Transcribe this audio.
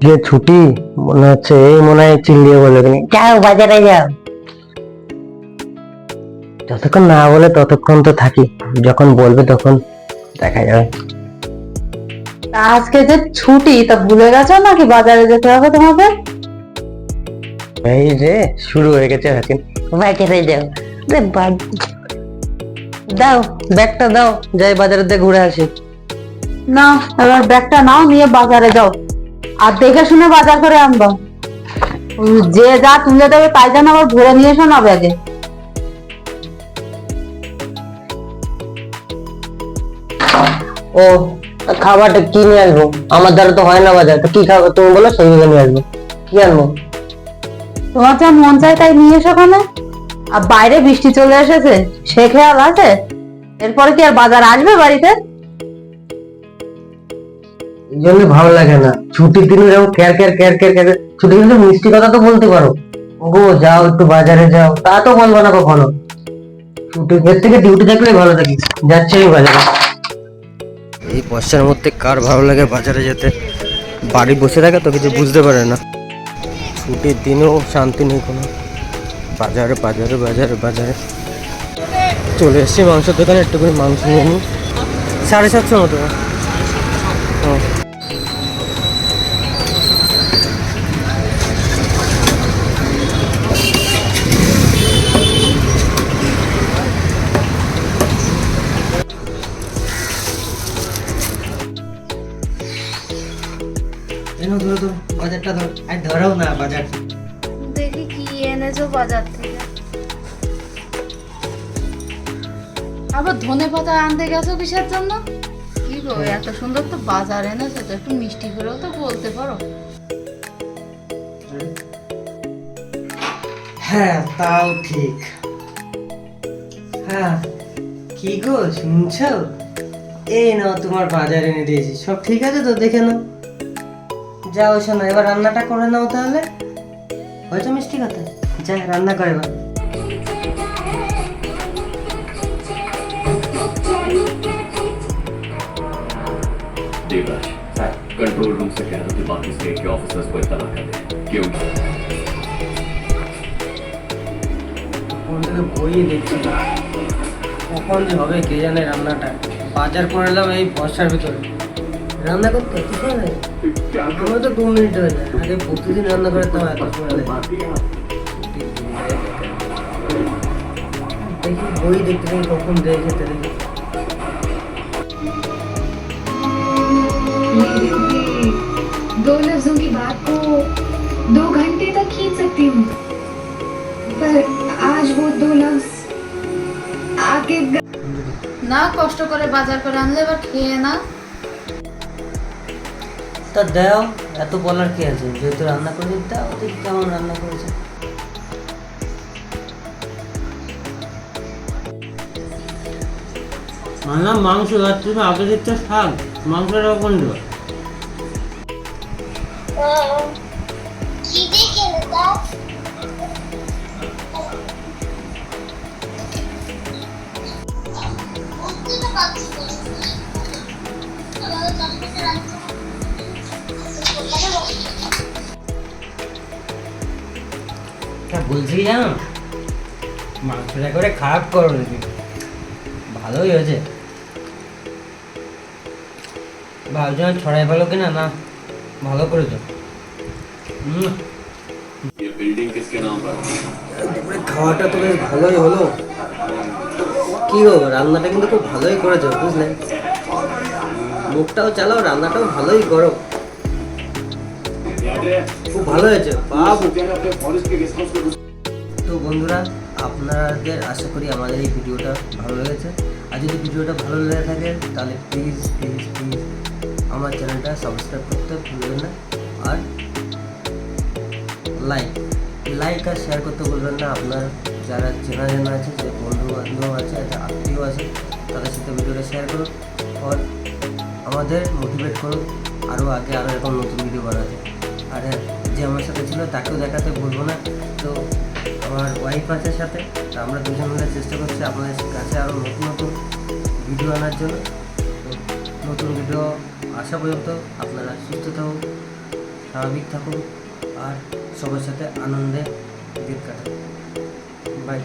যে ছুটি মনে হচ্ছে, এই মনে হয় চিল্লিয়ে বলে যাও বাজারে যাও। যতক্ষণ না বলে ততক্ষণ তো থাকি, যখন বলবে তখন দেখা যাবে। আজকে যে ছুটি, তা ভুলে গেছো নাকি বাজারে যেতে হবে তোমাকে? এই রে শুরু হয়ে গেছে এখন, বাজারে যাও। দাও ব্যাগটা দাও, যাই বাজারে দিয়ে ঘুরে আসি। না, এবার ব্যাগটা নাও, নিয়ে বাজারে যাও, আর দেখে শুনে বাজার করে আনবা। যে যা তুলে দেবে তাই যেন আবার ভরে নিয়ে এসো না ব্যাগে। ও, খাবারটা কি নিয়ে আসবো? আমার দ্বারা তো হয় না বাজার, তো কি খাবো তুমি বলো, সেই নিয়ে আসবো। কি আনবো? তোমার যা মন চায় তাই নিয়ে এসো ওখানে। আর বাইরে বৃষ্টি চলে এসেছে, সে খেয়াল আছে? এরপরে কি আর বাজার আসবে বাড়িতে? এই জন্য ভালো লাগে না ছুটির দিনে, যেমন car car car car car. ছুটির দিনে মিষ্টি কথা তো বলতে পারো, ওগো যাও একটু বাজারে যাও, তা তো বলবো না কখনো। ছুটির থেকে ডিউটি থাকলে ভালো থাকি, যাচ্ছে আমি বাজারে। এই বর্ষার মধ্যে কার ভালো লাগে বাজারে যেতে? বাড়ি বসে থাকে তো কিছু বুঝতে পারে না। ছুটির দিনেও শান্তি নেই কোনো। বাজারে বাজারে বাজারে বাজারে চলে এসছি মাংসের দোকানে, একটু করে মাংস নিয়ে নিই। 750 মতো। বাজারটা ধর, আর ধরাও না বাজার। দেখি কি এনেছো বাজার থেকে। আবার ধনেপাতা আনতে গেছো কিসের জন্য? কি গো, এত সুন্দর তো বাজার এনেছো, তো একটু মিষ্টি করেও তো বলতে পারো। হ্যাঁ তাও ঠিক। হ্যাঁ কি গো শুনছো, এই নাও তোমার বাজার এনে দিয়েছি, সব ঠিক আছে তো, দেখে নাও। যাও শোনো, এবার রান্নাটা করে নাও তাহলে। হয়েছে মিষ্টি কথা, যা রান্না করে এবার। देवराज सर, कंट्रोल रूम से कह दो कि बाकी स्टेट के ऑफिसर्स को इत्तला कर दें। क्यों? বই দেখছি কখন যে হবে কে জানে। রান্নাটা বাজার করে এলাম এই বর্ষার ভিতরে, রান্না করতে এত সময় লাগে? আমার তো 2 মিনিট হয়ে যায়, আগে প্রতিদিন রান্না করে তাও এত সময় লাগে। দেখি বই দেখতে দেখি কখন দেয় খেতে দেখি। दो लफ्जों की बात को 2 घंटे तक खींच सकती हूँ, पर आज वो 2 लफ्ज आके না কষ্ট করে বাজার করে আনলে এবার খেয়ে না। তা দাও, এত বলার কি আছে? যেহেতু রান্না করে দাও, দেখি কেমন রান্না করেছে। আনলাম মাংস, যাচ্ছে আগে দিচ্ছে শাক, মাংসটা কখন দেবো? বলছি জানো, মাংসটা করে খারাপ করো নাকি, ভালোই হয়েছে। ভাবছিলাম ছড়াই ভালো কিনা, না ভালো করেছো। ये बिल्डिंग किसके नाम पर है? খাওয়াটা তো বেশ ভালোই হলো। কি গো, রান্নাটা কিন্তু খুব ভালোই করেছো বুঝলে। মুখটাও চালাও, রান্নাটাও ভালোই করো, খুব ভালো হয়েছে বাবু। তো বন্ধুরা, আপনাদের আশা করি আমাদের এই ভিডিওটা ভালো লেগেছে। আর যদি ভিডিওটা ভালো লেগে থাকে তাহলে প্লিজ প্লিজ প্লিজ আমার চ্যানেলটা সাবস্ক্রাইব করতে ভুলবেন না। আর লাইক আর শেয়ার করতে বলবেন না। আপনার যারা চেনা জানা আছে, যে বন্ধু বান্ধব আছে, যারা আত্মীয় আছে, তাদের সাথে ভিডিওটা শেয়ার করুন। আর আমাদের মোটিভেট করুন আরও আগে আরও এরকম নতুন ভিডিও বানাতে। আর যে আমার সাথে ছিল তাকেও দেখাতে ভুলবো না। তো আমার ওয়াইফ আছে সাথে, তো আমরা দুজন মিলে চেষ্টা করছি আপনাদের কাছে আরও নতুন নতুন ভিডিও আনার জন্য। তো নতুন ভিডিও আসা পর্যন্ত আপনারা সুস্থ থাকুন, স্বাভাবিক থাকুন আর সবার সাথে আনন্দে দিন কাটান। বাই।